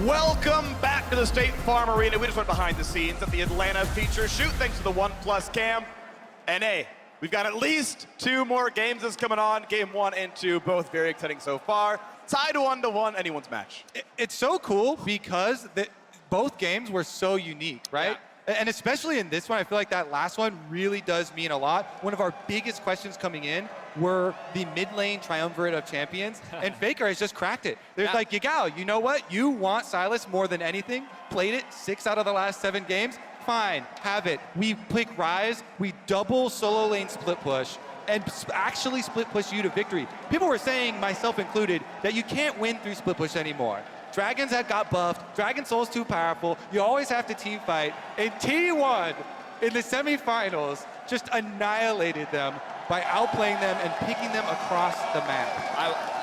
Welcome back to the State Farm Arena. We just went behind the scenes at the Atlanta feature shoot thanks to the OnePlus cam. And hey, we've got at least 2 more games that's coming on. Game 1 and 2, both very exciting so far. Tied 1-1, anyone's match. It's so cool because both games were so unique, right? Yeah. And especially in this one, I feel like that last one really does mean a lot. One of our biggest questions coming in were the mid lane triumvirate of champions, and FLICKR has just cracked it. There's like, Yagao, you know what? You want Sylas more than anything. Played it 6 out of the last 7 games. Fine, have it. We pick Ryze, we double solo lane split push, and actually split push you to victory. People were saying, myself included, that you can't win through split push anymore. Dragons had got buffed, Dragon Soul's too powerful, you always have to team fight, and T1 in the semifinals just annihilated them by outplaying them and picking them across the map.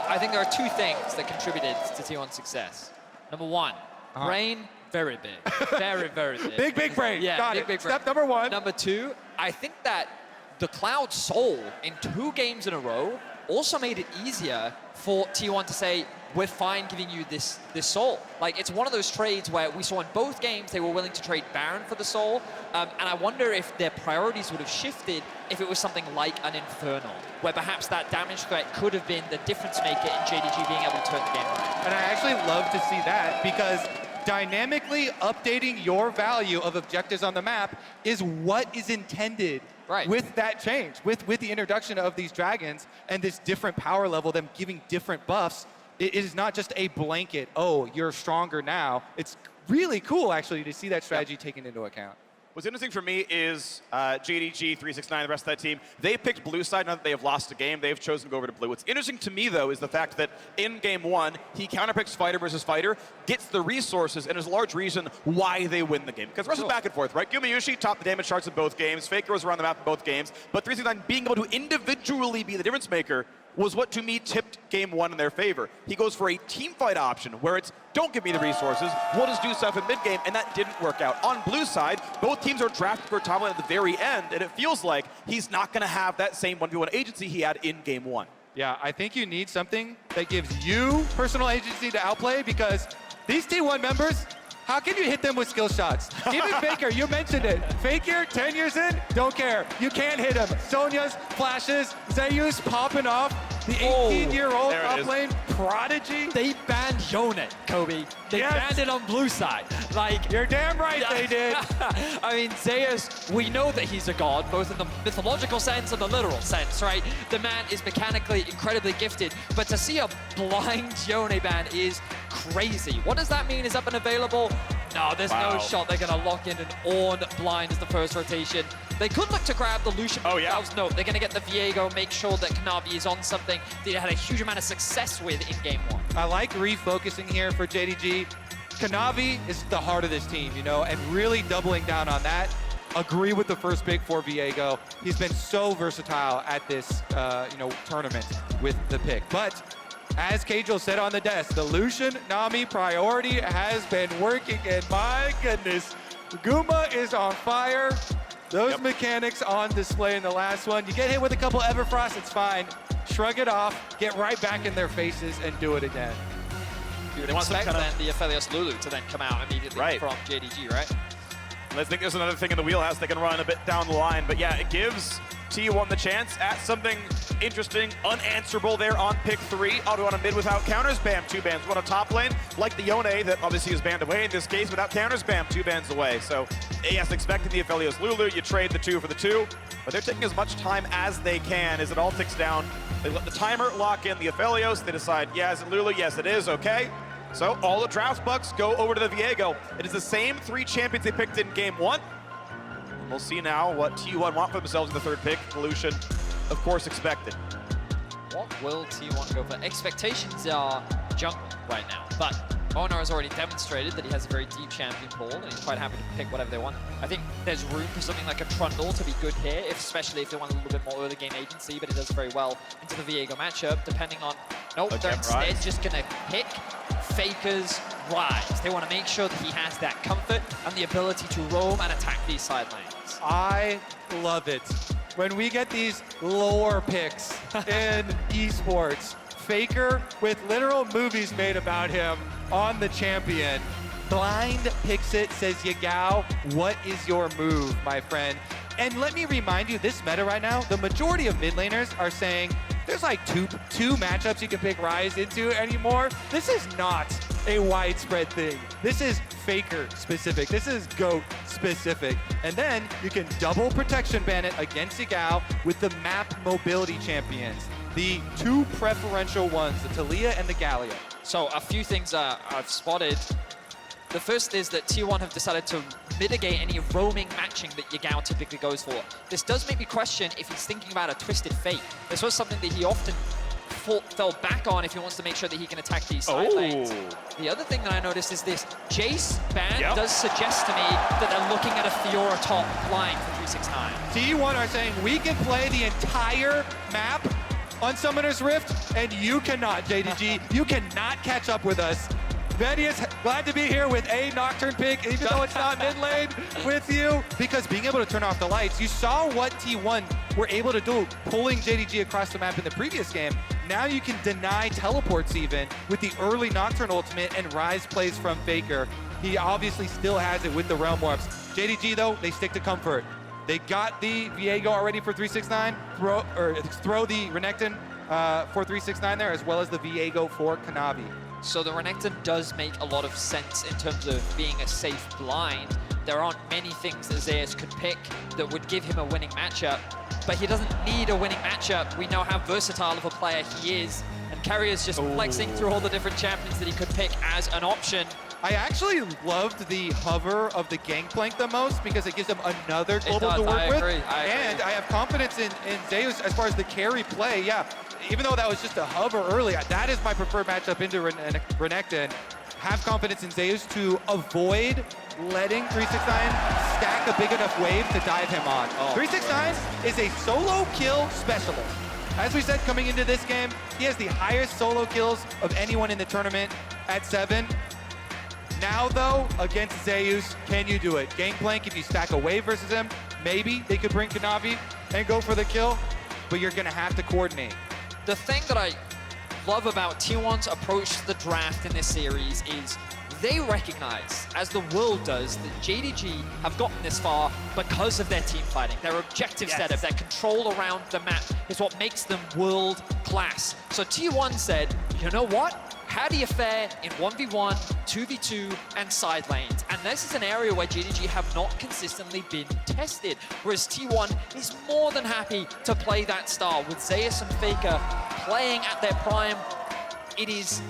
I think there are 2 things that contributed to T1's success. Number 1, brain, very big. Very, very big. Big brain, Yeah, got big it. brain. Step number 1. Number 2, I think that the Cloud Soul in 2 games in a row also made it easier for T1 to say, we're fine giving you this soul. Like, it's one of those trades where we saw in both games they were willing to trade Baron for the soul, and I wonder if their priorities would have shifted if it was something like an Infernal, where perhaps that damage threat could have been the difference maker in JDG being able to turn the game around. And I actually love to see that because dynamically updating your value of objectives on the map is what is intended with that change, with the introduction of these dragons and this different power level, them giving different buffs. It is not just a blanket, oh, you're stronger now. It's really cool, actually, to see that strategy taken into account. What's interesting for me is JDG, 369, the rest of that team, they picked blue side now that they have lost a game. They've chosen to go over to blue. What's interesting to me, though, is the fact that in game 1, he counterpicks fighter versus fighter, gets the resources, and is a large reason why they win the game. Because the rest is back and forth, right? Gumayusi topped the damage charts in both games. FLICKR was around the map in both games. But 369 being able to individually be the difference maker was what, to me, tipped game 1 in their favor. He goes for a team fight option, where it's, don't give me the resources, we'll just do stuff in mid-game, and that didn't work out. On blue side, both teams are drafted for top lane at the very end, and it feels like he's not gonna have that same 1v1 agency he had in game 1. Yeah, I think you need something that gives you personal agency to outplay, because these T1 members, how can you hit them with skill shots? Even FLICKR, you mentioned it. FLICKR, 10 years in, don't care. You can't hit him. Sonya's flashes, Zeus popping off. The 18-year-old top lane prodigy. They banned Yone, Kobe. They banned it on blue side. Like, you're damn right they did. I mean, Zeus, we know that he's a god, both in the mythological sense and the literal sense, right? The man is mechanically incredibly gifted, but to see a blind Yone ban is crazy. What does that mean? Is up and available? No, there's no shot. They're going to lock in an Ornn blind as the first rotation. They could look to grab the Lucian themselves. No, they're going to get the Viego, make sure that Kanavi is on something that they had a huge amount of success with in game 1. I like refocusing here for JDG. Kanavi is the heart of this team, you know, and really doubling down on that. Agree with the first pick for Viego. He's been so versatile at this, tournament with the pick. But as Kajal said on the desk, the Lucian Nami priority has been working, and my goodness, Guma is on fire. Those mechanics on display in the last one. You get hit with a couple Everfrost, it's fine. Shrug it off, get right back in their faces, and do it again. You would expect then the Aphelios Lulu to then come out immediately from JDG, right? I think there's another thing in the wheelhouse they can run a bit down the line, but yeah, it gives T1 the chance at something interesting, unanswerable there on pick 3. Auto on a mid without counters, bam, 2 bans. One on top lane, like the Yone that obviously is banned away in this case, without counters, bam, 2 bans away. So AS expecting the Aphelios Lulu, you trade the 2 for the 2, but they're taking as much time as they can as it all ticks down. They let the timer lock in the Aphelios, they decide, yeah, is it Lulu? Yes, it is, okay. So all the draft bucks go over to the Viego. It is the same 3 champions they picked in game 1. And we'll see now what T1 want for themselves in the 3rd pick. Lucian, of course, expected. What will T1 go for? Expectations are jungle right now, but Oner has already demonstrated that he has a very deep champion pool, and he's quite happy to pick whatever they want. I think there's room for something like a Trundle to be good here, especially if they want a little bit more early game agency, but it does very well into the Viego matchup, depending on... Nope, they're instead just going to pick FLICKR's Ryze. They want to make sure that he has that comfort and the ability to roam and attack these side lanes. I love it. When we get these lore picks in esports, FLICKR with literal movies made about him on the champion. Blind picks it, says Yagao, what is your move, my friend? And let me remind you, this meta right now, the majority of mid laners are saying there's like two matchups you can pick Ryze into anymore. This is not a widespread thing. This is FLICKR specific. This is GOAT specific. And then you can double protection ban it against Yagao with the map mobility champions. The two preferential ones, the Taliyah and the Gallia. So a few things I've spotted. The first is that T1 have decided to mitigate any roaming matching that Yagao typically goes for. This does make me question if he's thinking about a Twisted Fate. This was something that he often fell back on if he wants to make sure that he can attack these side lanes. The other thing that I noticed is this Jace ban does suggest to me that they're looking at a Fiora top line for 369. T1 are saying we can play the entire map on Summoner's Rift, and you cannot, JDG. You cannot catch up with us. Vedius, glad to be here with a Nocturne pick, even though it's not mid lane with you. Because being able to turn off the lights, you saw what T1 were able to do, pulling JDG across the map in the previous game. Now you can deny teleports even with the early Nocturne ultimate, and Ryze plays from FLICKR. He obviously still has it with the Realm Warps. JDG though, they stick to comfort. They got the Viego already for 369, throw the Renekton for 369 there, as well as the Viego for Kanavi. So the Renekton does make a lot of sense in terms of being a safe blind. There aren't many things that Zeus could pick that would give him a winning matchup, but he doesn't need a winning matchup. We know how versatile of a player he is, and Keria's just flexing through all the different champions that he could pick as an option. I actually loved the hover of the Gangplank the most because it gives him another global to work with. And I have confidence in Zeus as far as the carry play. Yeah, even though that was just a hover early, that is my preferred matchup into Renekton. Have confidence in Zeus to avoid letting 369 stack a big enough wave to dive him on. 369 is a solo kill specialist. As we said coming into this game, he has the highest solo kills of anyone in the tournament at 7. Now though, against Zeus, can you do it? Gangplank, if you stack a wave versus him, maybe they could bring Kanavi and go for the kill, but you're gonna have to coordinate. The thing that I love about T1's approach to the draft in this series is they recognize, as the world does, that JDG have gotten this far because of their team fighting. Their objective setup, their control around the map is what makes them world class. So T1 said, you know what? How do you fare in 1v1, 2v2, and side lanes? And this is an area where JDG have not consistently been tested, whereas T1 is more than happy to play that style. With Zeus and FLICKR playing at their prime, it is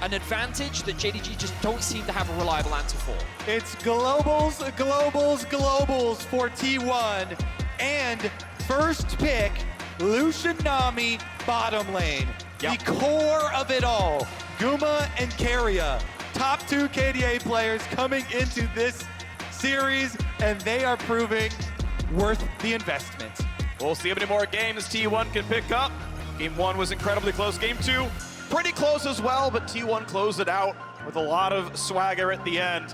an advantage that JDG just don't seem to have a reliable answer for. It's globals, globals, globals for T1. And first pick, Lucian Nami, bottom lane. The core of it all. Guma and Keria, top 2 KDA players coming into this series, and they are proving worth the investment. We'll see how many more games T1 can pick up. Game 1 was incredibly close. Game 2, pretty close as well, but T1 closed it out with a lot of swagger at the end.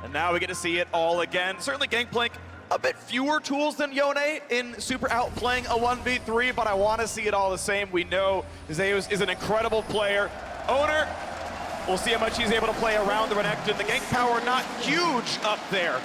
And now we get to see it all again. Certainly Gangplank, a bit fewer tools than Yone in super outplaying a 1v3, but I want to see it all the same. We know Zeus is an incredible player. Oner, we'll see how much he's able to play around the Renekton. The gank power not huge up there,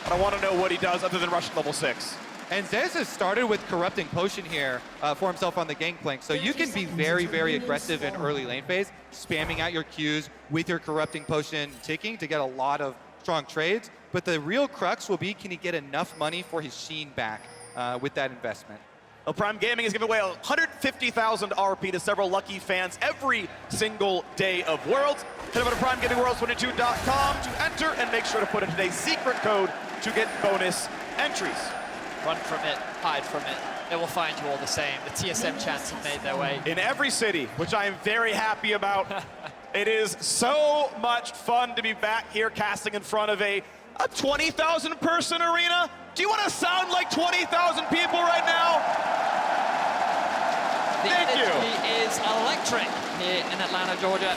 but I want to know what he does other than rush level 6. And Zeus has started with Corrupting Potion here for himself on the Gangplank, so you can be very, very aggressive in early lane phase, spamming out your Qs with your Corrupting Potion ticking to get a lot of strong trades. But the real crux will be, can he get enough money for his Sheen back with that investment? Well, Prime Gaming is giving away 150,000 RP to several lucky fans every single day of Worlds. Head over to PrimeGamingWorlds22.com to enter and make sure to put in today's secret code to get bonus entries. Run from it, hide from it. It will find you all the same. The TSM chants have made their way. In every city, which I am very happy about. It is so much fun to be back here casting in front of a 20,000 person arena. Do you want to sound like 20,000 people right now? The Thank you. energy is electric here in Atlanta, Georgia.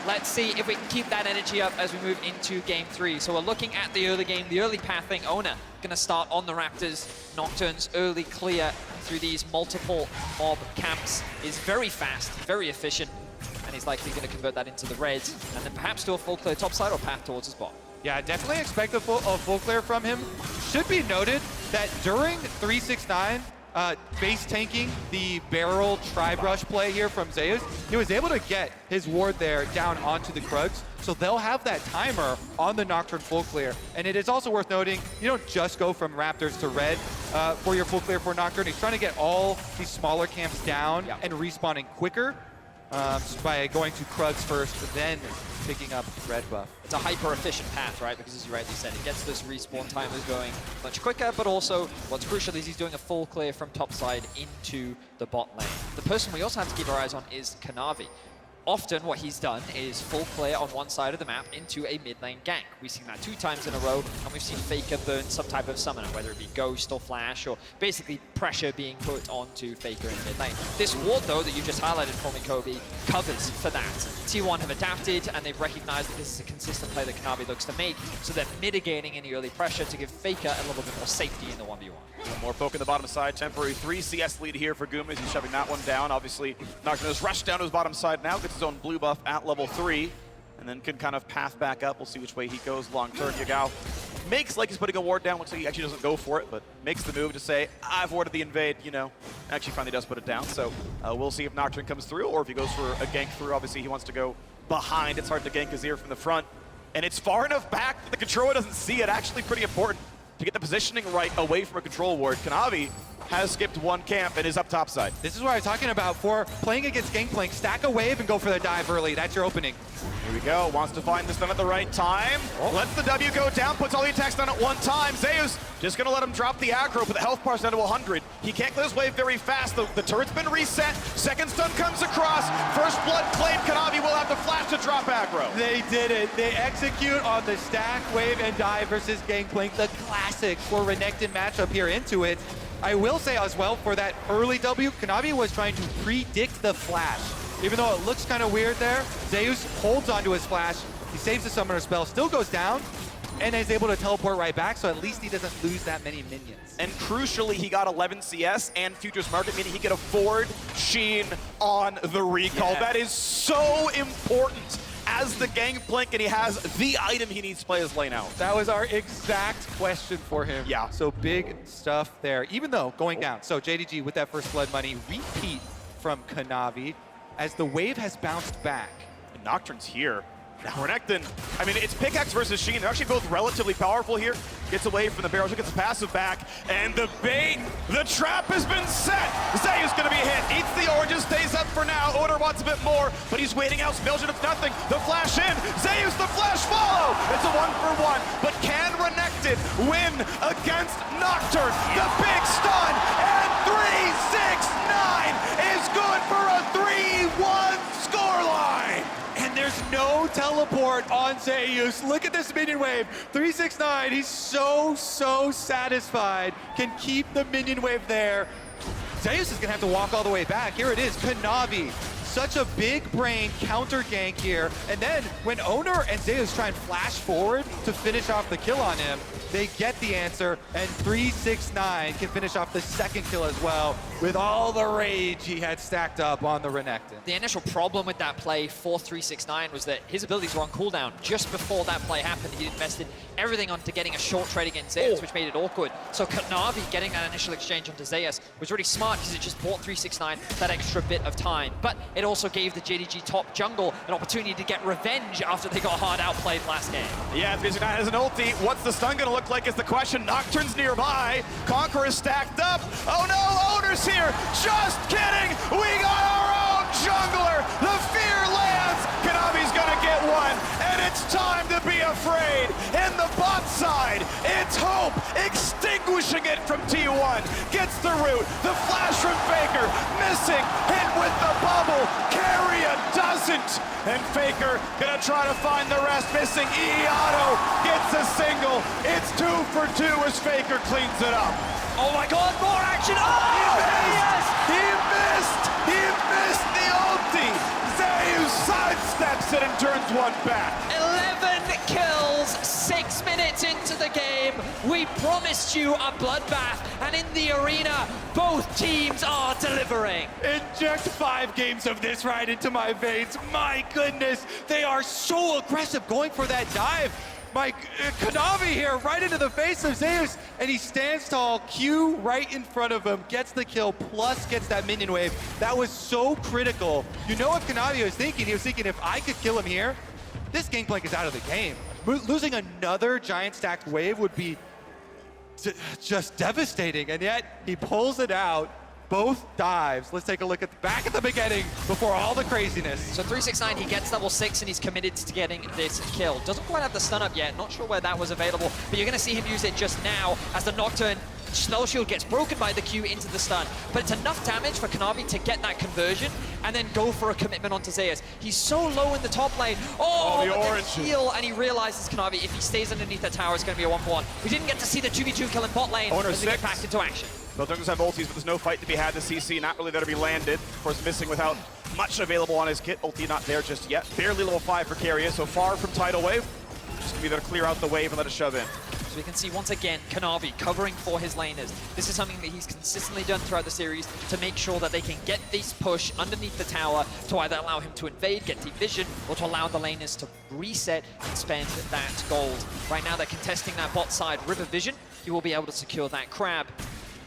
Let's see if we can keep that energy up as we move into game 3. So we're looking at the early game, the early pathing. Oner gonna start on the Raptors. Nocturne's early clear through these multiple mob camps is very fast, very efficient, and he's likely going to convert that into the reds, and then perhaps do a full clear topside or path towards his bot. Yeah, definitely expect a full clear from him. Should be noted that during 369, base tanking the barrel tri-brush play here from Zeus, he was able to get his ward there down onto the Krugs. So they'll have that timer on the Nocturne full clear. And it is also worth noting, you don't just go from Raptors to red for your full clear for Nocturne. He's trying to get all these smaller camps down and respawning quicker by going to Krugs first, then picking up red buff. It's a hyper-efficient path, right? Because as you rightly said, it gets those respawn timers going much quicker, but also what's crucial is he's doing a full clear from topside into the bot lane. The person we also have to keep our eyes on is Kanavi. Often what he's done is full clear on one side of the map into a mid lane gank. We've seen that 2 times in a row, and we've seen FLICKR burn some type of summoner, whether it be Ghost or Flash, or basically pressure being put onto FLICKR in mid lane. This ward, though, that you just highlighted for me, Kobe, covers for that. T1 have adapted, and they've recognized that this is a consistent play that Kanavi looks to make, so they're mitigating any early pressure to give FLICKR a little bit more safety in the 1v1. More poke in the bottom side, temporary 3 CS lead here for Gumayusi. He's shoving that one down. Obviously, Nocturne has rushed down to his bottom side now, gets his own blue buff at level 3, and then can kind of path back up. We'll see which way he goes long term. Yagao makes like he's putting a ward down. Looks like he actually doesn't go for it, but makes the move to say, I've warded the invade, you know. Actually finally does put it down, so we'll see if Nocturne comes through, or if he goes for a gank through. Obviously, he wants to go behind. It's hard to gank Azir from the front, and it's far enough back that the controller doesn't see it. Actually pretty important to get the positioning right away from a control ward. Kanavi has skipped one camp and is up top side. This is what I was talking about for playing against Gangplank. Stack a wave and go for the dive early. That's your opening. Here we go. Wants to find this stun at the right time. Lets the W go down, puts all the attacks down at one time. Zeus just going to let him drop the aggro, but the health bar's down to 100. He can't clear his wave very fast. The turret's been reset. Second stun comes across. First blood claimed. Kanavi will have to flash to drop aggro. They did it. They execute on the stack, wave, and dive versus Gangplank. The classic for Renekton matchup here into it. I will say as well, for that early W, Kanavi was trying to predict the flash. Even though it looks kind of weird there, Zeus holds onto his flash. He saves the summoner spell, still goes down, and is able to teleport right back, so at least he doesn't lose that many minions. And crucially, he got 11 CS and Futures Market, meaning he can afford Sheen on the recall. Yeah. That is so important as the Gangplank, and he has the item he needs to play his lane out. That was our exact question for him. Yeah. So big stuff there, even though going down. So JDG with that first blood money, repeat from Kanavi as the wave has bounced back. And Nocturne's here. Now Renekton, I mean, it's pickaxe versus Sheen. They're actually both relatively powerful here. Gets away from the barrels, gets the passive back, and the bait, the trap has been set. Zeus gonna be hit, eats the oranges, stays up for now. Oner wants a bit more, but he's waiting out. Belgian, it's nothing. The flash in, Zeus, the flash follow. It's a 1-for-1, but can Renekton win against Nocturne? The big stun, and 3-6-9 is good for a 3-1 scoreline. And there's no teleport on Zeus. Look at this minion wave. 369, he's so satisfied. Can keep the minion wave there. Zeus is gonna have to walk all the way back. Here it is, Kanavi. Such a big brain counter gank here. And then when Oner and Zeus try and flash forward to finish off the kill on him, they get the answer, and 369 can finish off the second kill as well with all the rage he had stacked up on the Renekton. The initial problem with that play for 369 was that his abilities were on cooldown. Just before that play happened, he invested everything onto getting a short trade against Zeus, which made it awkward. So Kanavi getting that initial exchange onto Zeus was really smart because it just bought 369 that extra bit of time. But it also gave the JDG top jungle an opportunity to get revenge after they got hard outplayed last game. Yeah, 369 has an ulti. What's the stun gonna look like is the question. Nocturne's nearby. Conqueror is stacked up. Oh no, Oner's here. Just kidding. We got our own jungler. The fear lands. Kanavi's gonna get one. And it's time to be afraid. In the bot side, it's Hope extinguishing it from T1. Gets the root. The flash from FLICKR. Missing. Hit with the bubble. Keria doesn't. And FLICKR gonna try to find the rest. Missing. Auto gets a single. It's 2 for 2 as FLICKR cleans it up. Oh my god, more action! Oh, yes! He missed the ulti! Zeus sidesteps it and turns one back. 11 kills, 6 minutes into the game. We promised you a bloodbath, and in the arena, both teams are delivering. Inject 5 games of this right into my veins. My goodness, they are so aggressive going for that dive. Kanavi here right into the face of Zeus, and he stands tall, Q right in front of him, gets the kill, plus gets that minion wave. That was so critical. You know what Kanavi was thinking? He was thinking, if I could kill him here, this Gangplank is out of the game. Losing another giant stacked wave would be just devastating, and yet he pulls it out. Both dives. Let's take a look at the back at the beginning before all the craziness. So 369, he gets level 6 and he's committed to getting this kill. Doesn't quite have the stun up yet, not sure where that was available, but you're gonna see him use it just now as the Nocturne spell shield gets broken by the Q into the stun. But it's enough damage for Kanavi to get that conversion and then go for a commitment onto Zeus. He's so low in the top lane. Oh, the orange heal, and he realizes Kanavi, if he stays underneath that tower, it's gonna be a 1-for-1. We didn't get to see the 2v2 kill in bot lane Oner as they get 6. back into action. Both Jungles have ultis, but there's no fight to be had. The CC not really there to be landed. Of course, missing without much available on his kit. Ulti not there just yet. Barely level 5 for Keria, so far from tidal wave. Just gonna be there to clear out the wave and let it shove in. So we can see once again Kanavi covering for his laners. This is something that he's consistently done throughout the series to make sure that they can get this push underneath the tower to either allow him to invade, get deep vision, or to allow the laners to reset and spend that gold. Right now they're contesting that bot side River Vision. He will be able to secure that crab,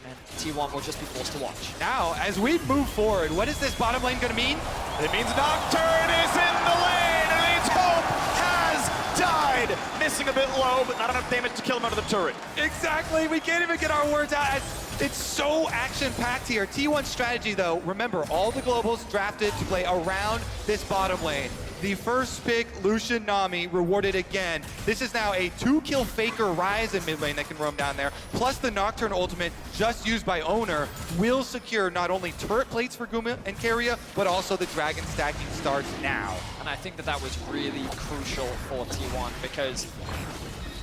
and T1 will just be forced to watch. Now, as we move forward, what is this bottom lane gonna mean? It means Nocturne is in the lane, and it means Hope has died. Missing a bit low, but not enough damage to kill him out of the turret. Exactly, we can't even get our words out. It's so action-packed here. T1's strategy, though, remember, all the globals drafted to play around this bottom lane. The first pick, Lucian Nami, rewarded again. This is now a 2-kill FLICKR Ryze in mid lane that can roam down there, plus the Nocturne ultimate just used by Oner will secure not only turret plates for Guma and Keria, but also the dragon stacking starts now. And I think that that was really crucial for T1 because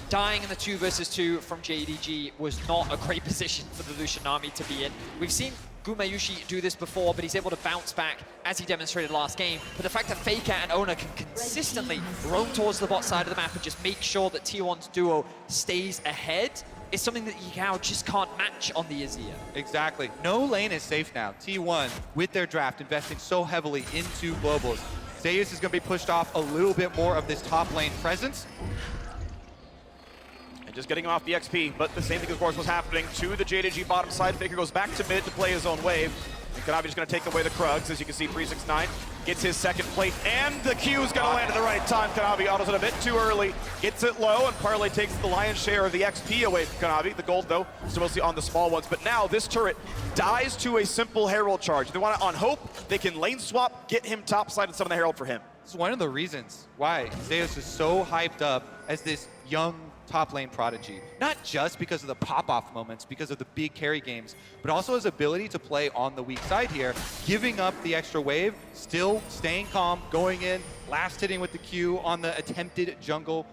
dying in the 2 versus 2 from JDG was not a great position for the Lucian Nami to be in. We've seen Gumayusi do this before, but he's able to bounce back as he demonstrated last game. But the fact that FLICKR and Oner can consistently roam towards the bot side of the map and just make sure that T1's duo stays ahead is something that Yagao just can't match on the Azir. Exactly. No lane is safe now. T1, with their draft, investing so heavily into globals. Zeus is going to be pushed off a little bit more of this top lane presence. And just getting off the XP, but the same thing, of course, was happening to the JDG bottom side. FLICKR goes back to mid to play his own wave. And Kanavi's going to take away the Krugs. As you can see, 369 gets his second plate, and the Q's going to land at the right time. Kanavi autos it a bit too early, gets it low, and Parlay takes the lion's share of the XP away from Kanavi. The gold, though, still mostly on the small ones. But now this turret dies to a simple Herald charge. They want it on Hope. They can lane swap, get him topside and summon the Herald for him. It's one of the reasons why Zeus is so hyped up as this young top lane prodigy. Not just because of the pop-off moments, because of the big carry games, but also his ability to play on the weak side here, giving up the extra wave, still staying calm, going in, last hitting with the Q on the attempted jungle,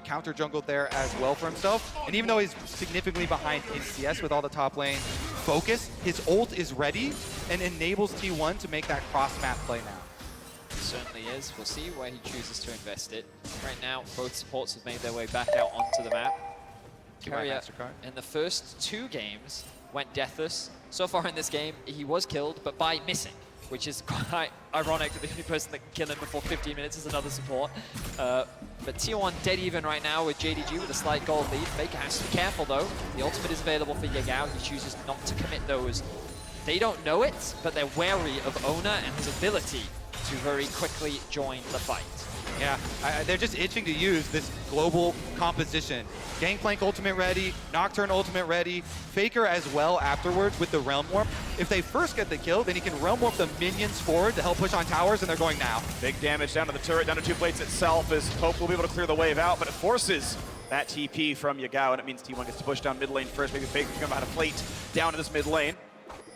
counter jungle there as well for himself. And even though he's significantly behind in CS with all the top lane focus, his ult is ready and enables T1 to make that cross-map play now. Certainly is. We'll see where he chooses to invest it. Right now, both supports have made their way back out onto the map. Keria, in the first 2 games, went deathless. So far in this game, he was killed, but by missing, which is quite ironic that the only person that can kill him before 15 minutes is another support. But T1 dead even right now with JDG with a slight gold lead. FLICKR has to be careful, though. The ultimate is available for Yagao. He chooses not to commit those. They don't know it, but they're wary of Oner and his ability to very quickly join the fight. Yeah, they're just itching to use this global composition. Gangplank ultimate ready, Nocturne ultimate ready, FLICKR as well afterwards with the Realm Warp. If they first get the kill, then he can Realm Warp the minions forward to help push on towers, and they're going now. Big Damage down to the turret, down to 2 plates itself, as Hope will be able to clear the wave out, but it forces that TP from Yagao, and it means T1 gets to push down mid lane first. Maybe FLICKR can come out of plate down to this mid lane.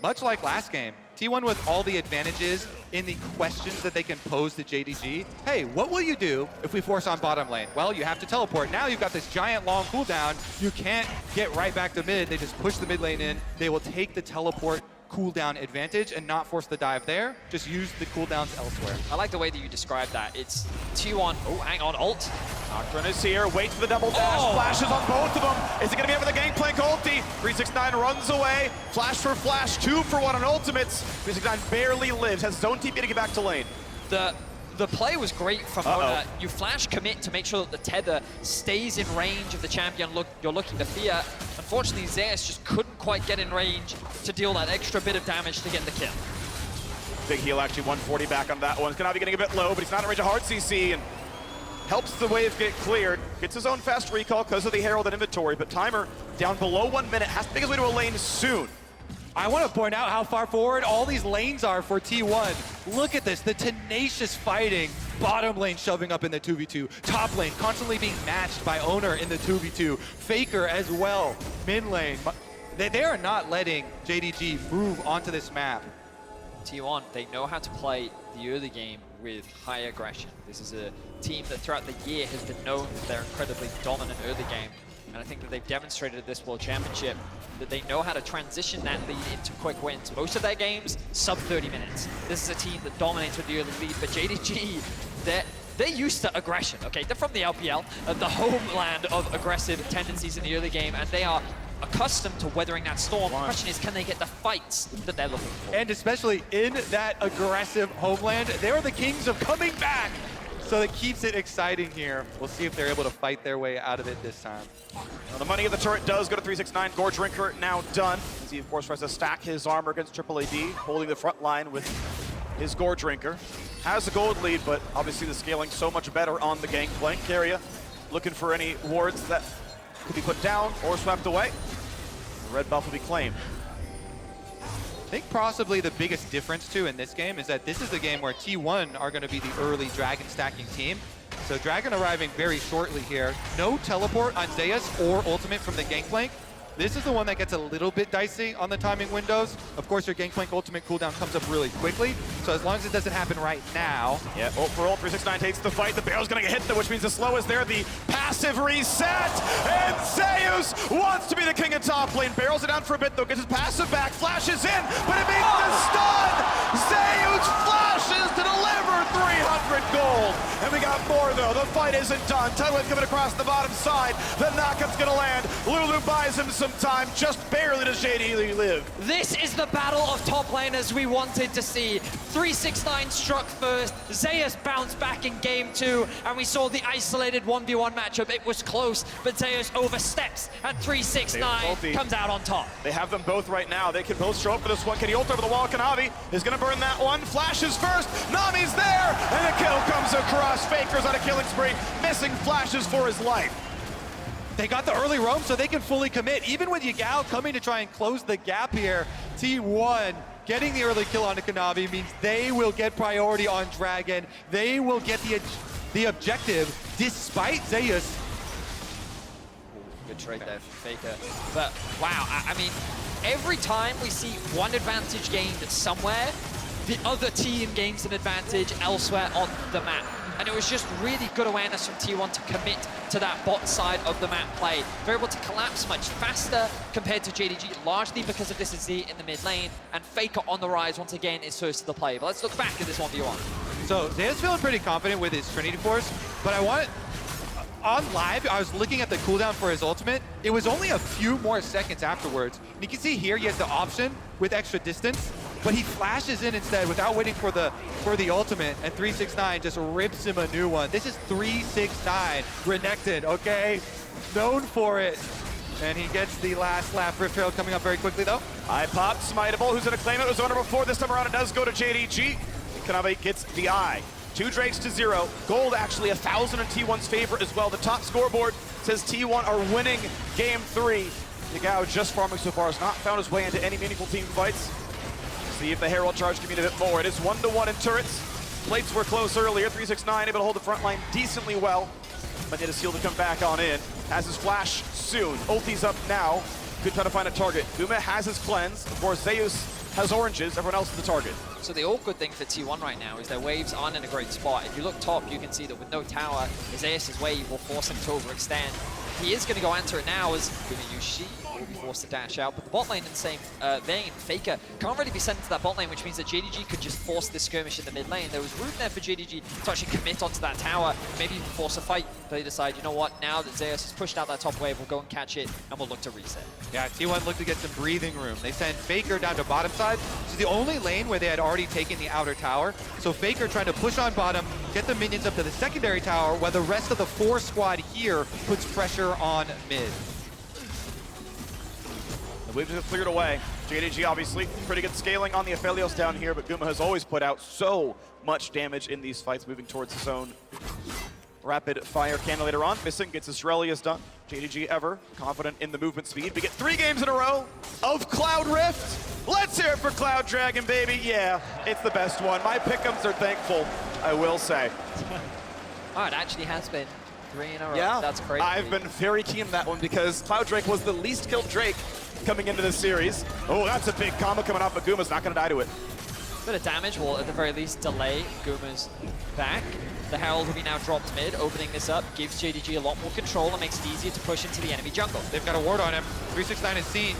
Much like last game, T1 with all the advantages in the questions that they can pose to JDG. Hey, what will you do if we force on bottom lane? Well, you have to teleport. Now you've got this giant long cooldown. You can't get right back to mid. They just push the mid lane in. They will take the teleport cooldown advantage and not force the dive there. Just use the cooldowns elsewhere. I like the way that you described that. It's T1, oh, hang on, ult. Nocturne is here, waits for the double dash, flashes on both of them. Is it gonna be up for the Gangplank ulti? 369 runs away, flash for flash, 2 for 1 on ultimates. 369 barely lives, has zone TP to get back to lane. The play was great from Oner. You flash commit to make sure that the tether stays in range of the champion you're looking to fear. Unfortunately, Zeus just couldn't quite get in range to deal that extra bit of damage to get the kill. Big heal, actually 140 back on that one. Kanavi getting a bit low, but he's not in range of hard CC and helps the wave get cleared. Gets his own fast recall because of the Herald and inventory, but timer down below 1 minute, has to make his way to a lane soon. I want to point out how far forward all these lanes are for T1. Look at this, the tenacious fighting. Bottom lane shoving up in the 2v2. Top lane constantly being matched by Oner in the 2v2. FLICKR as well. Mid lane. They are not letting JDG move onto this map. T1, they know how to play the early game with high aggression. This is a team that throughout the year has been known that they're incredibly dominant early game. And I think that they've demonstrated at this World Championship that they know how to transition that lead into quick wins. Most of their games, sub 30 minutes. This is a team that dominates with the early lead, but JDG, they're used to aggression, okay? They're from the LPL, the homeland of aggressive tendencies in the early game, and they are accustomed to weathering that storm. The question is, can they get the fights that they're looking for? And especially in that aggressive homeland, they're the kings of coming back. So that keeps it exciting here. We'll see if they're able to fight their way out of it this time. Well, the money of the turret does go to 369. Gore Drinker now done. As he, of course, tries to stack his armor against Triple AD, holding the front line with his Gore Drinker. Has a gold lead, but obviously the scaling so much better on the Gangplank. Keria looking for any wards that could be put down or swept away. The red buff will be claimed. I think possibly the biggest difference too in this game is that this is the game where T1 are going to be the early Dragon stacking team. So Dragon arriving very shortly here. No teleport on Zeus or ultimate from the Gangplank. This is the one that gets a little bit dicey on the timing windows. Of course, your Gangplank ultimate cooldown comes up really quickly. So as long as it doesn't happen right now. Yeah, ult for ult, 369 takes the fight. The Barrel's gonna get hit though, which means the slow is there. The passive reset, and Zeus wants to be the king of top lane. Barrels it down for a bit though, gets his passive back, flashes in, but it means the stun! Zeus flashes to deliver 300 gold. And we got more though, the fight isn't done. Tidewave coming across the bottom side. The knockup's gonna land. Lulu buys him some time, just barely does JD live. This is the battle of top laners we wanted to see. 369 struck first, Zeus bounced back in game 2, and we saw the isolated 1v1 matchup. It was close, but Zeus oversteps, and 369 comes out on top. They have them both right now. They can both show up for this one. Can he ult over the wall? Kanavi is gonna burn that one. Flashes first, Nami's there, and the kill comes across. FLICKR's on a killing spree, missing flashes for his life. They got the early roam so they can fully commit. Even with Yagao coming to try and close the gap here, T1 getting the early kill onto Kanavi means they will get priority on Dragon. They will get the objective despite Zeus. Good trade there for FLICKR. But wow, I mean, every time we see one advantage gained somewhere, the other team gains an advantage elsewhere on the map. And it was just really good awareness from T1 to commit to that bot side of the map play. They're able to collapse much faster compared to JDG, largely because of this Azir in the mid lane, and FLICKR on the rise once again is first to the play. But let's look back at this 1v1. So Zeus feeling pretty confident with his Trinity Force, but on live, I was looking at the cooldown for his ultimate. It was only a few more seconds afterwards. And you can see here he has the option with extra distance, but he flashes in instead without waiting for the ultimate, and 369 just rips him a new one. This is 369 Renekton, okay? Known for it. And he gets the last lap. Rift Herald coming up very quickly though. I popped Smiteable, who's gonna claim it. It was Oner before. This time around it does go to JDG. Kanavi gets the eye. 2 Drakes to 0. Gold actually 1,000 in T1's favor as well. The top scoreboard says T1 are winning game 3. Yagao just farming so far has not found his way into any meaningful team fights. See if the Herald charge can mean a bit more. It is 1-1 in turrets. Plates were close earlier. 369 able to hold the front line decently well. But need a seal to come back on in. Has his flash soon. Ulti's up now. Could try to find a target. Guma has his cleanse. Of course, Zeus has oranges. Everyone else is the target. So the awkward thing for T1 right now is their waves aren't in a great spot. If you look top, you can see that with no tower, Zeus' wave will force him to overextend. He is going to go answer it now as Gumayusi will be forced to dash out. But the bot lane in the same vein, FLICKR can't really be sent into that bot lane, which means that JDG could just force this skirmish in the mid lane. There was room there for JDG to actually commit onto that tower, maybe even force a fight. But they decide, you know what, now that Zeus has pushed out that top wave, we'll go and catch it, and we'll look to reset. Yeah, T1 looked to get some breathing room. They sent FLICKR down to bottom side, which is the only lane where they had already taken the outer tower. So FLICKR trying to push on bottom, get the minions up to the secondary tower, while the rest of the 4 squad here puts pressure on mid. The waves have cleared away. JDG obviously pretty good scaling on the Aphelios down here, but Guma has always put out so much damage in these fights, moving towards his own rapid fire cannon later on. Missing, gets his Aurelius done. JDG ever confident in the movement speed. We get 3 games in a row of Cloud Rift. Let's hear it for Cloud Dragon, baby. Yeah, it's the best one. My pick'ems are thankful, I will say. Oh, it actually has been 3 in a row. Yeah, That's crazy. I've been very keen on that one because Cloud Drake was the least killed Drake coming into this series. Oh, that's a big combo coming off, but Guma's not going to die to it. Bit of damage will at the very least delay Guma's back. The Herald will be now dropped mid, opening this up, gives JDG a lot more control and makes it easier to push into the enemy jungle. They've got a ward on him. 369 is seen.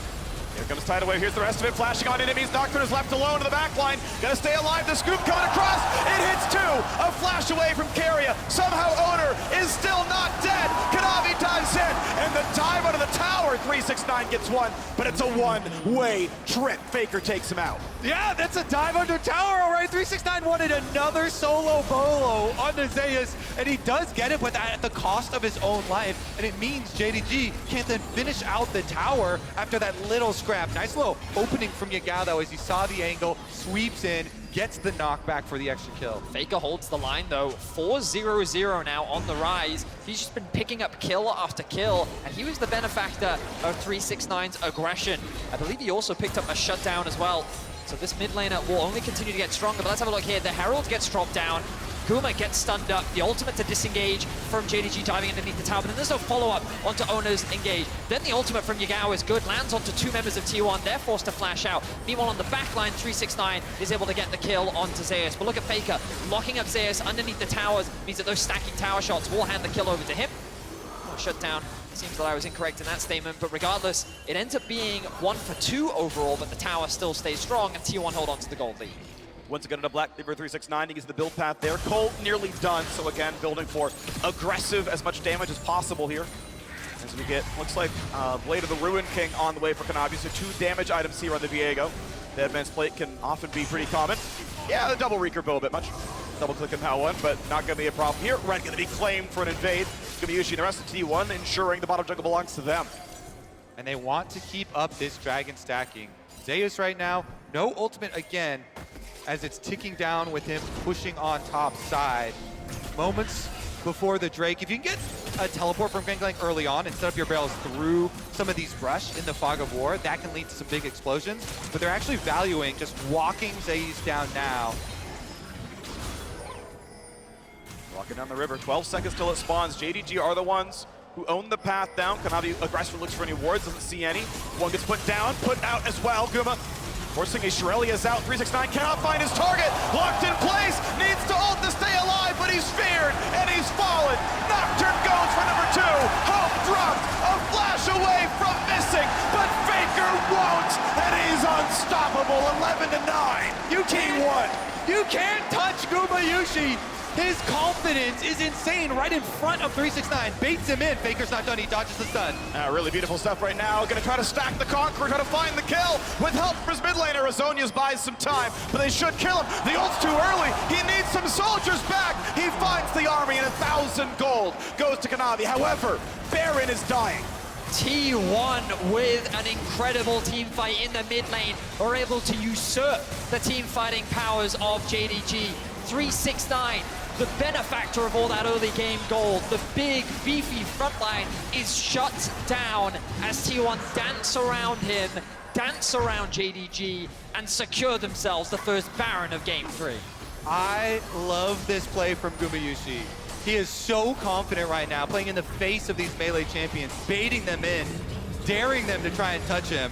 Here comes Tidal Wave, here's the rest of it, flashing on enemies. Nocturne is left alone in the back line. Gotta stay alive, the scoop coming across. It hits 2, a flash away from Keria. Somehow Oner is still not dead. Kanavi dives in, and the dive out of the tower. 369 gets 1, but it's a one-way trip. FLICKR takes him out. Yeah, that's a dive under tower, all right. 369 wanted another solo bolo onto Zeus, and he does get it, but at the cost of his own life. And it means JDG can't then finish out the tower after that little scrap. Nice little opening from Yagao, though, as he saw the angle, sweeps in, gets the knockback for the extra kill. FLICKR holds the line though, 4-0-0 now on the Ryze. He's just been picking up kill after kill, and he was the benefactor of 369's aggression. I believe he also picked up a shutdown as well. So this mid laner will only continue to get stronger, but let's have a look here. The Herald gets dropped down. Guma gets stunned up. The ultimate to disengage from JDG diving underneath the tower, but then there's no follow-up onto Oner's engage. Then the ultimate from Yagao is good, lands onto 2 members of T1. They're forced to flash out. Meanwhile, on the back line, 369 is able to get the kill onto Zeus. But look at FLICKR locking up Zeus underneath the towers, means that those stacking tower shots will hand the kill over to him. Oh, shutdown. Seems that I was incorrect in that statement, but regardless, it ends up being 1 for 2 overall, but the tower still stays strong, and T1 hold on to the gold lead. Once again, into Black Cleaver 369, he gets the build path there. Cold nearly done, so again, building for aggressive, as much damage as possible here. As we get, looks like Blade of the Ruin King on the way for Kanavi, so 2 damage items here on the Viego. The advanced plate can often be pretty common. Yeah, the double Reeker bill a bit much. Double click in that one, but not gonna be a problem here. Red gonna be claimed for an invade. Gumayusi and the rest of T1 ensuring the bottom jungle belongs to them. And they want to keep up this dragon stacking. Zeus right now, no ultimate again, as it's ticking down with him pushing on top side. Moments before the Drake. If you can get a teleport from Gangplank early on and set up your barrels through some of these brush in the fog of war, that can lead to some big explosions. But they're actually valuing just walking Zeus down now. Walking down the river, 12 seconds till it spawns. JDG are the ones who own the path down. Kanavi aggressively looks for any wards, doesn't see any. One gets put down, put out as well. Guma forcing a Aurelius out. 369 cannot find his target. Locked in place, needs to ult to stay alive, but he's feared and he's fallen. Nocturne goes for number 2. Hope dropped, a flash away from missing, but FLICKR won't, and he's unstoppable. 11-9. You can't touch Gumayusi. His confidence is insane right in front of 369. Baits him in. FLICKR's not done. He dodges the stun. Really beautiful stuff right now. Gonna try to stack the Conqueror, try to find the kill. With help from his mid laner, Azonius buys some time, but they should kill him. The ult's too early. He needs some soldiers back. He finds the army, and 1,000 gold goes to Kanavi. However, Baron is dying. T1 with an incredible team fight in the mid lane are able to usurp the team fighting powers of JDG. 369, the benefactor of all that early game gold, the big beefy frontline is shut down as T1 dance around him, dance around JDG, and secure themselves the first Baron of game 3. I love this play from Gumayusi. He is so confident right now, playing in the face of these melee champions, baiting them in, daring them to try and touch him.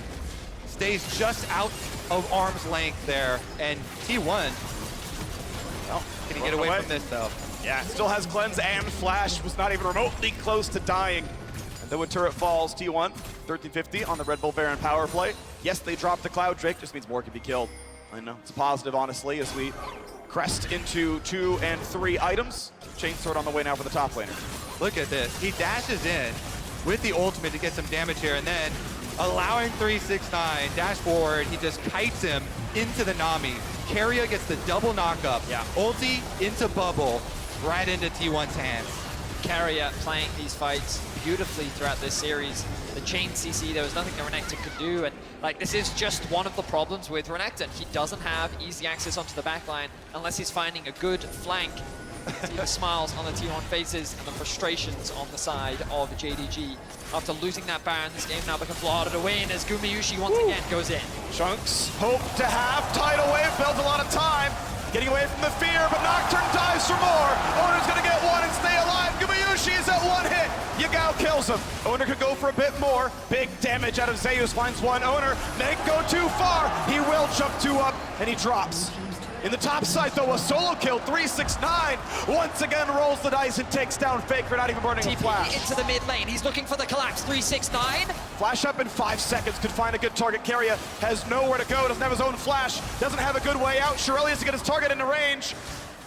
Stays just out of arm's length there, and T1, well, can he get away from this though? Yeah, still has cleanse and flash, was not even remotely close to dying. And Then when turret falls, T1, 1350 on the Red Bull Baron power play. Yes, they dropped the Cloud Drake, just means more can be killed. I know, it's a positive, honestly, as we crest into 2 and 3 items. Chainsword on the way now for the top laner. Look at this. He dashes in with the ultimate to get some damage here, and then allowing 369, dash forward, he just kites him into the Nami. Keria gets the double knockup. Yeah. Ulti into bubble, right into T1's hands. Keria playing these fights beautifully throughout this series. The chain CC, there was nothing that Renekton could do, and like this is just one of the problems with Renekton. He doesn't have easy access onto the backline unless he's finding a good flank. See the smiles on the T1 faces and the frustrations on the side of JDG. After losing that Baron, this game now becomes harder to win as Gumayusi once again goes in. Chunks hope to have tidal wave, builds a lot of time. Getting away from the fear, but Nocturne dives for more. Oner's gonna get one and stay alive. Gumayusi is at 1 hit. Yagao kills him. Oner could go for a bit more. Big damage out of Zeus, finds one. Oner may go too far. He will jump 2 up, and he drops. In the top side, though, a solo kill, 369. Once again rolls the dice and takes down FLICKR, not even burning a flash. into the mid lane. He's looking for the collapse. 369. Flash up in 5 seconds, could find a good target. Keria has nowhere to go, doesn't have his own flash, doesn't have a good way out. Shirley has to get his target into range.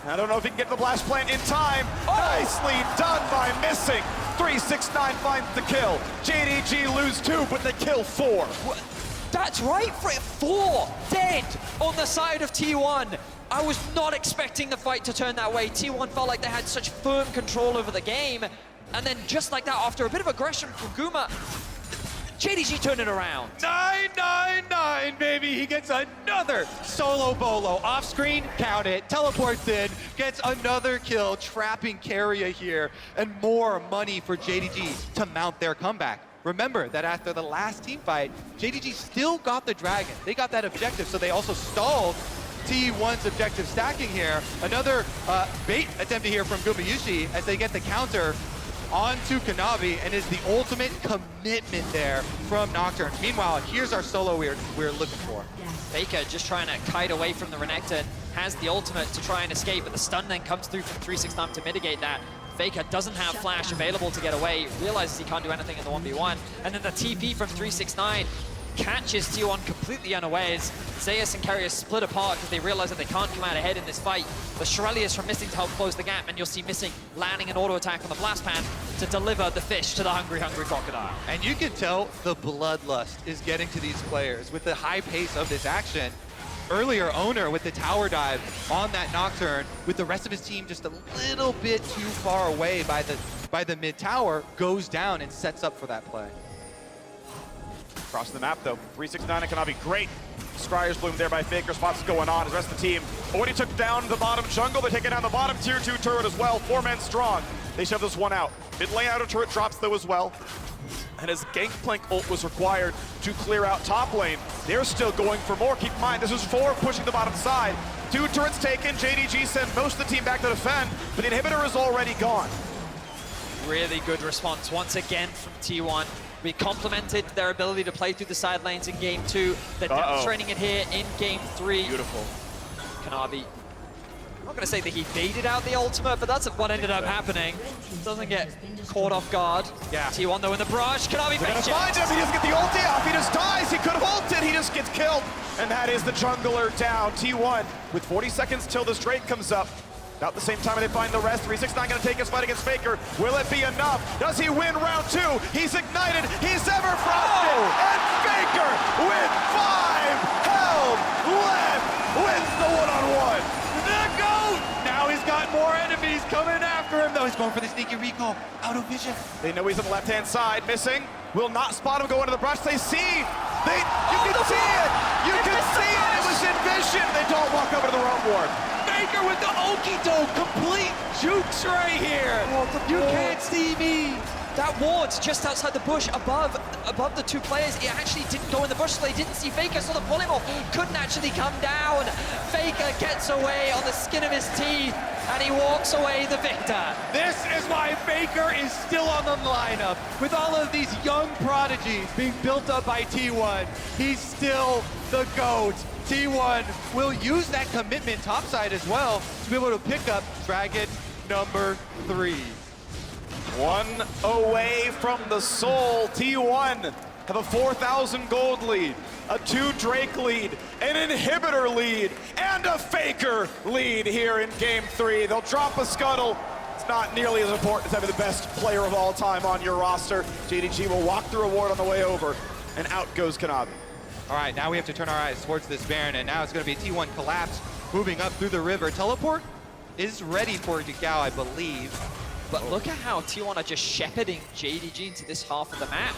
I don't know if he can get to the blast plant in time. Nicely done by missing. 369 finds the kill. JDG lose 2, but they kill 4. That's right, 4 dead on the side of T1. I was not expecting the fight to turn that way. T1 felt like they had such firm control over the game. And then just like that, after a bit of aggression from Guma, JDG turned it around. 999, baby. He gets another solo bolo. Off screen, count it. Teleports in, gets another kill, trapping Keria here. And more money for JDG to mount their comeback. Remember that after the last team fight, JDG still got the dragon. They got that objective, so they also stalled T1's objective stacking here. Another bait attempt here from Gumayusi as they get the counter onto Kanavi, and is the ultimate commitment there from Nocturne. Meanwhile, here's our solo we're looking for. FLICKR just trying to kite away from the Renekton, has the ultimate to try and escape, but the stun then comes through from 369 to mitigate that. FLICKR doesn't have flash available to get away, realizes he can't do anything in the 1v1, and then the TP from 369 catches T1 completely unawares. Zeus and Keria split apart because they realize that they can't come out ahead in this fight. The Shirelius from Missing to help close the gap, and you'll see Missing landing an auto attack on the blast pan to deliver the fish to the hungry crocodile. And you can tell the bloodlust is getting to these players with the high pace of this action. Earlier, Oner with the tower dive on that Nocturne, with the rest of his team just a little bit too far away by the mid tower, goes down and sets up for that play. Crossing the map, though. 369 and Kanavi, great. Scryer's bloom there by FLICKR. Spots going on. The rest of the team already took down the bottom jungle. They're taking down the bottom tier 2 turret as well. 4 men strong. They shove this one out. Mid lane outer turret drops, though, as well. And as Gangplank ult was required to clear out top lane, they're still going for more. Keep in mind, this is 4 pushing the bottom side. 2 turrets taken. JDG sent most of the team back to defend, but the inhibitor is already gone. Really good response once again from T1. We complimented their ability to play through the side lanes in game 2. They're demonstrating it here in game 3. Beautiful. Kanavi, I'm not going to say that he baited out the ultimate, but that's what ended up happening. Doesn't get caught off guard. Yeah. T1 though in the brush. Kanavi They're gonna makes it. find him. He doesn't get the ulti off. He just dies. He could have ulted. He just gets killed. And that is the jungler down. T1 with 40 seconds till this Drake comes up. About the same time they find the rest. 369 gonna take his fight against FLICKR. Will it be enough? Does he win round 2? He's ignited. He's ever frosted. And FLICKR with 5 held left wins the one-on-one. The GOAT! Now he's got more enemies coming after him, though. He's going for the sneaky recall. Out of vision. They know he's on the left-hand side. Missing. Will not spot him go into the brush. They see. You can see it. You can see it. It was in vision. They don't walk over to the roam ward. FLICKR with the okie-doke, complete jukes right here. You can't see me. That ward's just outside the bush above the 2 players. It actually didn't go in the bush, so they didn't see FLICKR, so the polymorph couldn't actually come down. FLICKR gets away on the skin of his teeth, and he walks away the victor. This is why FLICKR is still on the lineup. With all of these young prodigies being built up by T1, he's still the GOAT. T1 will use that commitment topside as well to be able to pick up Dragon number 3. One away from the soul. T1 have a 4,000 gold lead, a 2 Drake lead, an inhibitor lead, and a FLICKR lead here in game 3. They'll drop a scuttle. It's not nearly as important as having the best player of all time on your roster. JDG will walk the reward on the way over, and out goes Kanavi. All right, now we have to turn our eyes towards this Baron, and now it's going to be a T1 collapse, moving up through the river. Teleport is ready for Yagao, I believe. But look at how T1 are just shepherding JDG into this half of the map.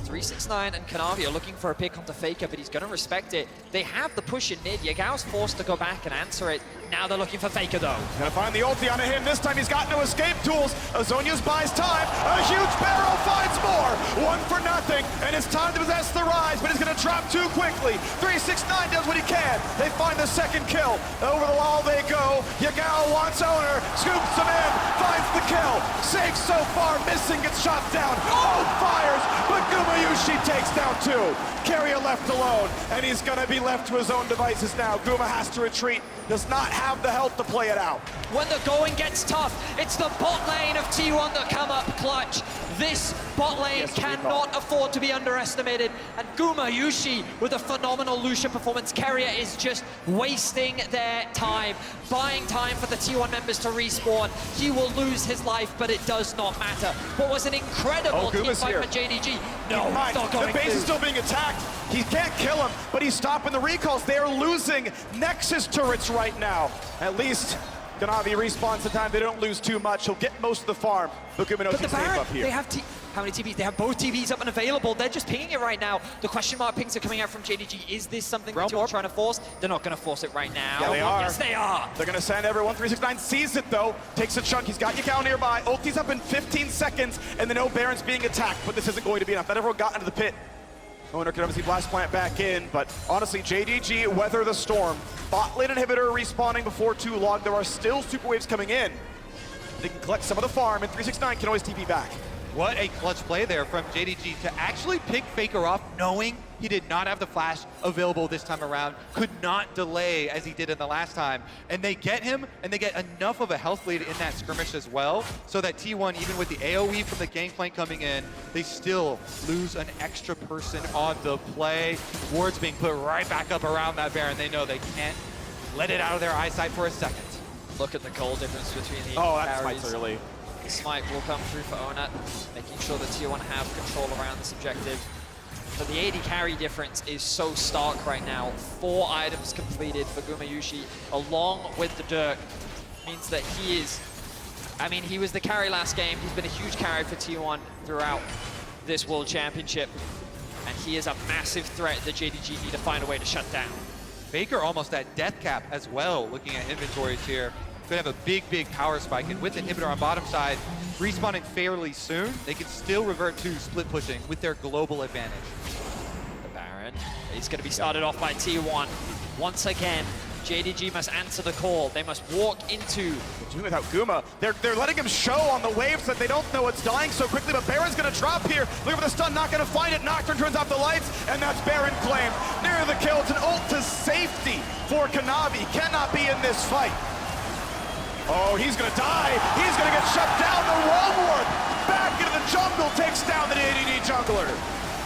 369 and Kanavi are looking for a pick onto FLICKR, but he's going to respect it. They have the push in mid. Yagao's forced to go back and answer it. Now they're looking for FLICKR, though. Gonna find the ulti onto him. This time he's got no escape tools. Azonius buys time. A huge barrel finds more. 1 for nothing, and it's time to possess the Ryze, but he's gonna drop too quickly. 369 does what he can. They find the second kill. Over the wall they go. Yagao wants Oner, scoops him in, finds the kill. Safe so far, missing, gets shot down. Oh, fires, but Gumayusi takes down 2. Keria left alone, and he's gonna be left to his own devices now. Guma has to retreat, does not have the health to play it out. When the going gets tough, it's the bot lane of T1 that come up clutch. This bot lane cannot afford to be underestimated. And Gumayusi with a phenomenal Lucian performance. Keria is just wasting their time, buying time for the T1 members to respawn. He will lose his life, but it does not matter. What was an incredible team fight for JDG. No, it's not going the base to. is still being attacked. He can't kill him, but he's stopping the recalls. They are losing Nexus turrets right now. At least Kanavi respawns the time. They don't lose too much. He'll get most of the farm. But Gumayusi's safe up here. They have how many TVs? They have both TVs up and available. They're just pinging it right now. The question mark pings are coming out from JDG. Is this something that they're trying to force? They're not going to force it right now. Yeah, they are. Yes, they are. They're going to send everyone. 369 sees it, though. Takes a chunk. He's got Yagao nearby. Ulti's up in 15 seconds, and the no Baron's being attacked, but this isn't going to be enough. Not everyone got into the pit. Oner can obviously blast plant back in, but honestly, JDG weather the storm. Bot lane inhibitor respawning before too long. There are still super waves coming in. They can collect some of the farm, and 369 can always TP back. What a clutch play there from JDG to actually pick FLICKR off, knowing he did not have the flash available this time around, could not delay as he did in the last time. And they get him, and they get enough of a health lead in that skirmish as well, so that T1, even with the AoE from the Gangplank coming in, they still lose an extra person on the play. Wards being put right back up around that Baron. They know they can't let it out of their eyesight for a second. Look at the goal difference between the That carries. smite's early. The smite will come through for Oner, making sure that T1 have control around this objective. But the AD carry difference is so stark right now. 4 items completed for Gumayusi, along with the Dirk. Means that he is, I mean, he was the carry last game. He's been a huge carry for T1 throughout this World Championship. And he is a massive threat that JDG need to find a way to shut down. FLICKR almost at death cap as well, looking at inventories here. Could have a big, big power spike, and with inhibitor on bottom side, respawning fairly soon, they can still revert to split pushing with their global advantage. The Baron is going to be started off by T1. Once again, JDG must answer the call. They must walk into... Doing without Guma. They're letting him show on the waves that they don't know it's dying so quickly, but Baron's going to drop here. Looking for the stun, not going to find it. Nocturne turns off the lights, and that's Baron claimed. Near the kill, it's an ult to safety for Kanavi. Cannot be in this fight. Oh, he's gonna die. He's gonna get shut down. The Wormwood back into the jungle takes down the ADD jungler.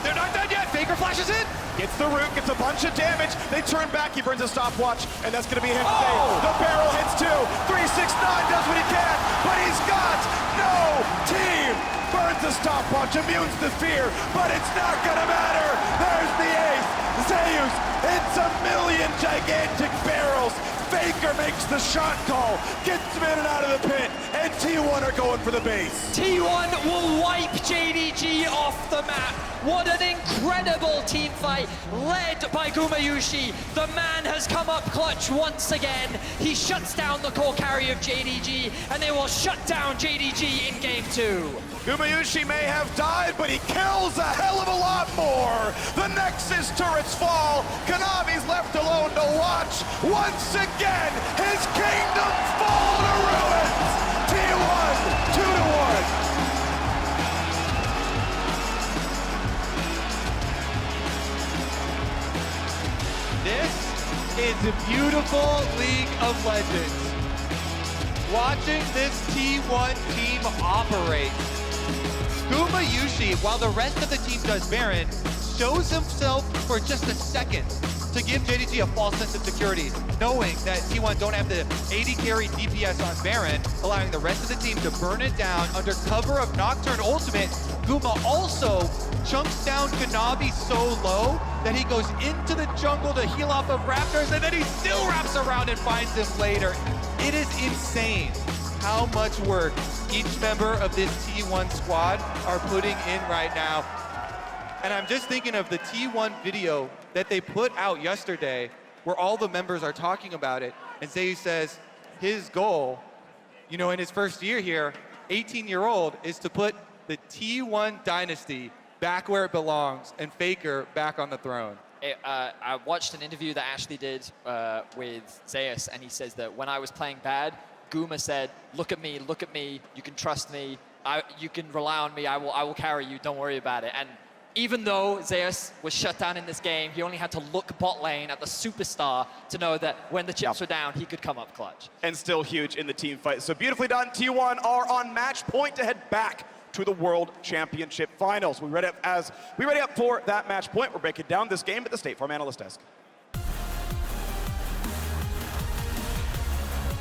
They're not done yet. FLICKR flashes in. Gets the root, gets a bunch of damage. They turn back. He burns a stopwatch, and that's gonna be him. Oh! The barrel hits 2. 369 does what he can, but he's got no team. Burns the stopwatch, immunes the fear, but it's not gonna matter. There's the ace. Zeus. It's a million gigantic barrels. FLICKR makes the shot call, gets him in and out of the pit, and T1 are going for the base. T1 will wipe JDG off the map. What an incredible team fight, led by Gumayusi. The man has come up clutch once again. He shuts down the core carry of JDG, and they will shut down JDG in game 2. Gumayusi may have died, but he kills a hell of a lot more. The Nexus turrets fall. Kanavi's left alone to watch. Once again, his kingdom fall to ruins. T1, 2-1. This is a beautiful League of Legends. watching this T1 team operate. Gumayusi, while the rest of the team does Baron, shows himself for just a second to give JDG a false sense of security, knowing that T1 don't have the AD carry DPS on Baron, allowing the rest of the team to burn it down under cover of Nocturne ultimate. Guma also chunks down Kanavi so low that he goes into the jungle to heal off of Raptors, and then he still wraps around and finds him later. It is insane how much work each member of this T1 squad are putting in right now. And I'm just thinking of the T1 video that they put out yesterday where all the members are talking about it. And Zeus says his goal, you know, in his first year here, 18-year-old, is to put the T1 dynasty back where it belongs and FLICKR back on the throne. I watched an interview that Ashley did with Zeus, and he says that when I was playing bad, Guma said, look at me, you can trust me, you can rely on me, I will carry you, don't worry about it. And even though Zeus was shut down in this game, he only had to look bot lane at the superstar to know that when the chips were down, he could come up clutch. And still huge in the team fight. So beautifully done. T1 are on match point to head back to the World Championship Finals. We ready up for that match point. We're breaking down this game at the State Farm Analyst Desk.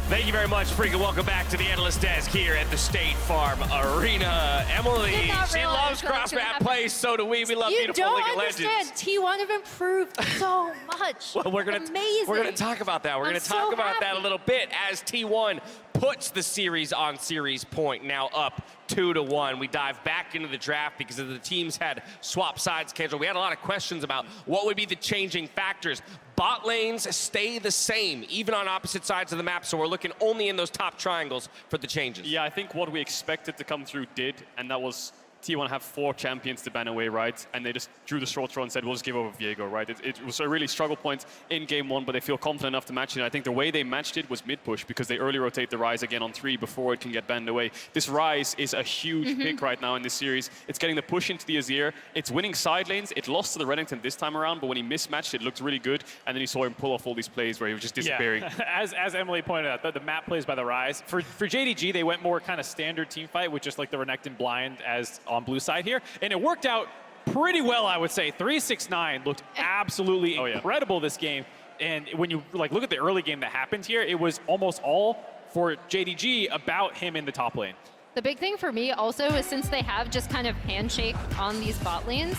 Thank you very much, Freak, and welcome back to the Analyst Desk here at the State Farm Arena. Emily, she loves cross-map plays, so do we. We love beautiful League of Legends. You don't understand. T1 have improved so much. Well, we're gonna talk about that. We're gonna talk about that a little bit as T1 puts the series on series point, now up 2-1. We dive back into the draft because the teams had swap side schedule. We had a lot of questions about what would be the changing factors. Bot lanes stay the same, even on opposite sides of the map, so we're looking only in those top triangles for the changes. Yeah, I think what we expected to come through did, and that was T1 have 4 champions to ban away, right? And they just drew the short throw and said, we'll just give over Viego, right? It was a really struggle point in game 1, but they feel confident enough to match it. I think the way they matched it was mid-push because they early rotate the Ryze again on 3 before it can get banned away. This Ryze is a huge pick right now in this series. It's getting the push into the Azir. It's winning side lanes. It lost to the Renekton this time around, but when he mismatched, it looked really good. And then you saw him pull off all these plays where he was just disappearing. Yeah. As Emily pointed out, the map plays by the Ryze. For JDG, they went more kind of standard team fight with just like the Renekton blind as on blue side here. And it worked out pretty well, I would say. 369 looked absolutely incredible this game. And when you look at the early game that happened here, it was almost all for JDG about him in the top lane. The big thing for me also is since they have just kind of handshake on these bot lanes,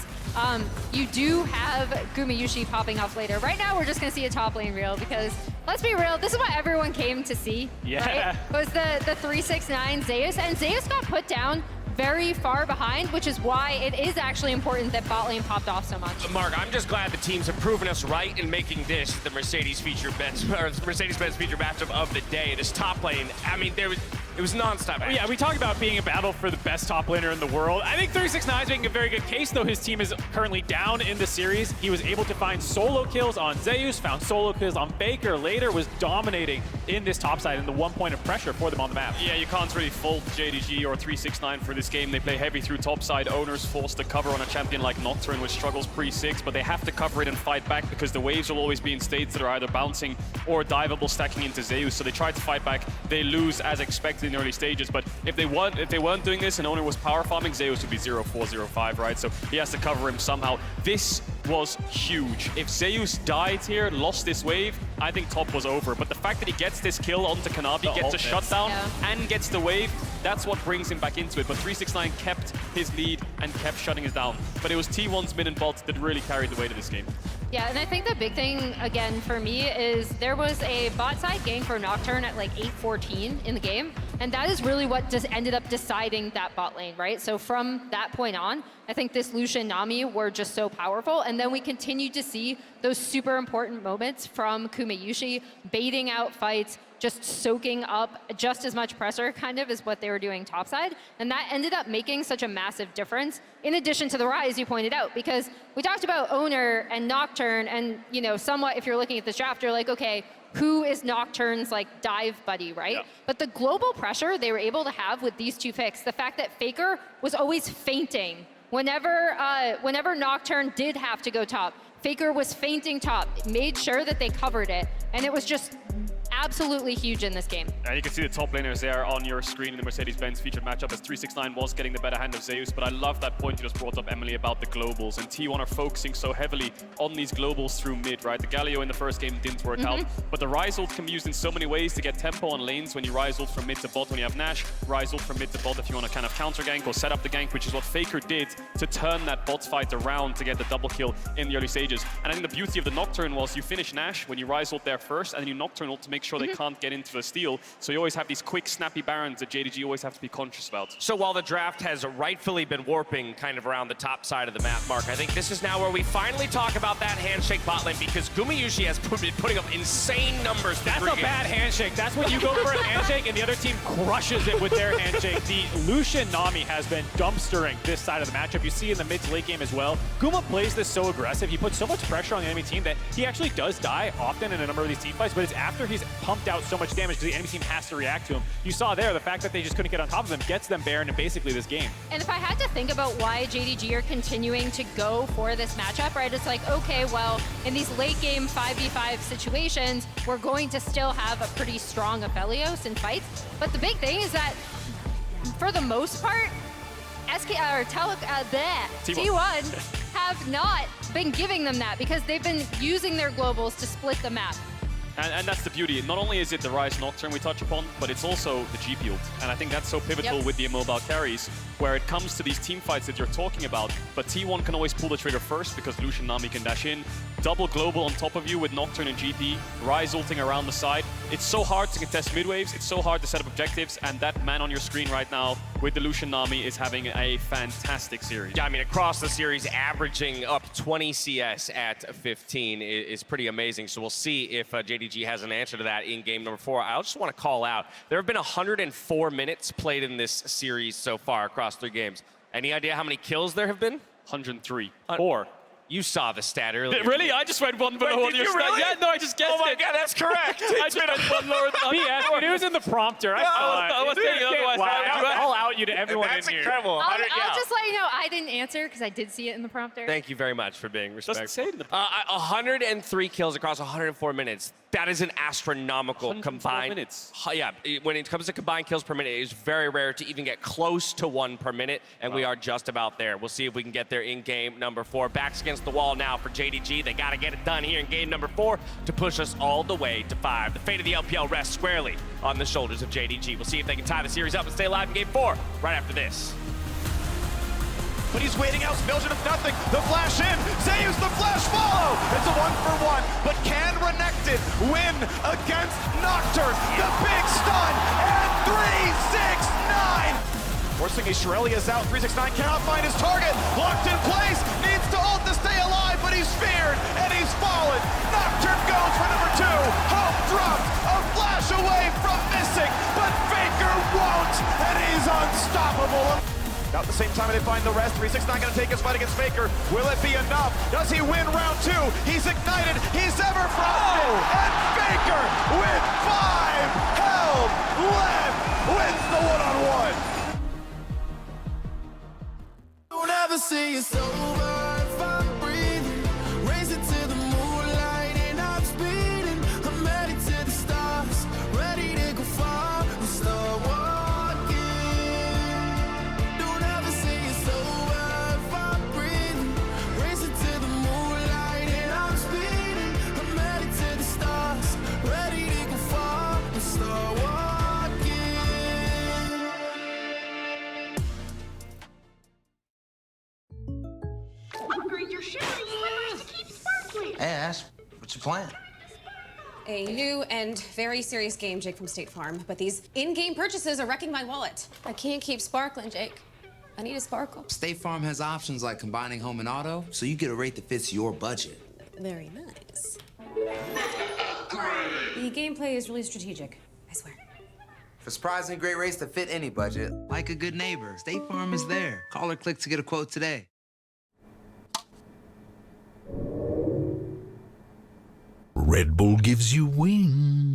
you do have Gumayusi popping off later. Right now, we're just going to see a top lane reel because, let's be real, this is what everyone came to see. Yeah. Right? Was the 369 Zeus, and Zeus got put down very far behind, which is why it is actually important that bot lane popped off so much. Mark, I'm just glad the teams have proven us right in making this the Mercedes-Benz feature matchup of the day. This top lane, I mean, it was non-stop action. Yeah, we talked about being a battle for the best top laner in the world. I think 369 is making a very good case, though his team is currently down in the series. He was able to find solo kills on Zeus, found solo kills on FLICKR, later was dominating in this top side and the 1 point of pressure for them on the map. Yeah, you can't really fault JDG or 369 for this game. They play heavy through top side. Oner's forced to cover on a champion like Nocturne, which struggles pre-6, but they have to cover it and fight back because the waves will always be in states that are either bouncing or diveable stacking into Zeus. So they try to fight back. They lose as expected in early stages, but if they weren't doing this and Oner was power farming, Zeus would be 0-4, 0-5, right? So he has to cover him somehow. This was huge. If Zeus died here, lost this wave, I think top was over. But the fact that he gets this kill onto Kanavi, gets a shutdown, and gets the wave, that's what brings him back into it. But 369 kept his lead and kept shutting us down. But it was T1's mid and bot that really carried the weight of this game. Yeah, and I think the big thing, again, for me is there was a bot side gank for Nocturne at like 8:14 in the game, and that is really what just ended up deciding that bot lane, right? So from that point on, I think this Lucian Nami were just so powerful, and then we continued to see those super important moments from Gumayusi, baiting out fights, just soaking up just as much pressure kind of as what they were doing topside. And that ended up making such a massive difference, in addition to the Ryze you pointed out, because we talked about Oner and Nocturne, and you know, somewhat if you're looking at this draft, you're like, okay, who is Nocturne's like dive buddy, right? Yeah. But the global pressure they were able to have with these two picks, the fact that FLICKR was always feinting whenever Nocturne did have to go top, FLICKR was feinting top, made sure that they covered it, and it was just absolutely huge in this game. And you can see the top laners there on your screen in the Mercedes-Benz featured matchup as 369 was getting the better hand of Zeus. But I love that point you just brought up, Emily, about the globals. And T1 are focusing so heavily on these globals through mid, right? The Galio in the first game didn't work out, but the Ryze ult can be used in so many ways to get tempo on lanes. When you Ryze ult from mid to bot, when you have Nash, Ryze ult from mid to bot if you want to kind of counter gank or set up the gank, which is what FLICKR did to turn that bot fight around to get the double kill in the early stages. And I think the beauty of the Nocturne was you finish Nash when you Ryze ult there first, and then you Nocturne ult to make sure they can't get into the steal. So you always have these quick, snappy barons that JDG always have to be conscious about. So while the draft has rightfully been warping kind of around the top side of the map, Mark, I think this is now where we finally talk about that handshake bot lane, because Gumayusi has been putting up insane numbers. That's a bad handshake. That's when you go for a handshake and the other team crushes it with their handshake. The Lucian Nami has been dumpstering this side of the matchup. You see in the mid to late game as well. Guma plays this so aggressive. He puts so much pressure on the enemy team that he actually does die often in a number of these team fights, but it's after he's pumped out so much damage because the enemy team has to react to him. You saw there, the fact that they just couldn't get on top of him gets them Baron in basically this game. And if I had to think about why JDG are continuing to go for this matchup, right, it's like, okay, well, in these late game 5v5 situations, we're going to still have a pretty strong Aphelios in fights. But the big thing is that, for the most part, T1 have not been giving them that, because they've been using their globals to split the map. And that's the beauty. Not only is it the Ryze Nocturne we touch upon, but it's also the GP ult. And I think that's so pivotal with the immobile carries, where it comes to these team fights that you're talking about. But T1 can always pull the trigger first because Lucian Nami can dash in. Double global on top of you with Nocturne and GP. Ryze ulting around the side. It's so hard to contest mid waves. It's so hard to set up objectives. And that man on your screen right now with the Lucian Nami is having a fantastic series. Yeah, I mean, across the series, averaging up 20 CS at 15 is pretty amazing. So we'll see if JDG has an answer to that in game number 4. I just want to call out, there have been 104 minutes played in this series so far across 3 games. Any idea how many kills there have been? 103. 4. You saw the stat earlier. Really? I just read one below on your stat. Really? Yeah, no, I just guessed it. Oh my god, that's correct. I just read one lower than It was in the prompter. I was thinking otherwise. I'll out you to everyone That's in here. incredible. I'll just let you know, I didn't answer because I did see it in the prompter. Thank you very much for being respectful. Doesn't say it in the 103 kills across 104 minutes. That is an astronomical 104 combined minutes. Yeah, when it comes to combined kills per minute, it is very rare to even get close to 1 per minute, and we are just about there. We'll see if we can get there in game number 4. Backs against the wall now for JDG. They got to get it done here in game number 4 to push us all the way to 5. The fate of the LPL rests squarely on the shoulders of JDG. We'll see if they can tie the series up and stay alive in game 4 right after this. But he's waiting out, Spillion of nothing. The flash in, Zeus the flash follow. It's a 1-for-1, but can Renekton win against Nocturne? The big stun, and 369. Forcing a Shirelius out, 369 cannot find his target. Locked in place, needs to ult to stay alive, but he's feared, and he's fallen. Nocturne goes for number 2. Hope dropped, a flash away from missing, but FLICKR won't, and he's unstoppable. About the same time they find the rest. 369 going to take his fight against FLICKR. Will it be enough? Does he win round 2? He's ignited. He's ever frosted. And FLICKR with 5 health left wins the one-on-one. Don't ever see it's over if I'm breathing. Racing to the moonlight and I'm speeding. I'm headed to the stars, ready to go far and start walking. Don't ever see it's over if I'm breathing. Racing to the moonlight and I'm speeding. I'm headed to the stars, ready to go far and start walking. Upgrade your shimmery slippers to keep sparkling. Hey, Ash, what's your plan? A new and very serious game, Jake from State Farm. But these in-game purchases are wrecking my wallet. I can't keep sparkling, Jake. I need a sparkle. State Farm has options like combining home and auto, so you get a rate that fits your budget. Very nice. The gameplay is really strategic, I swear. For surprisingly great rates that fit any budget, like a good neighbor, State Farm is there. Call or click to get a quote today. Red Bull gives you wings.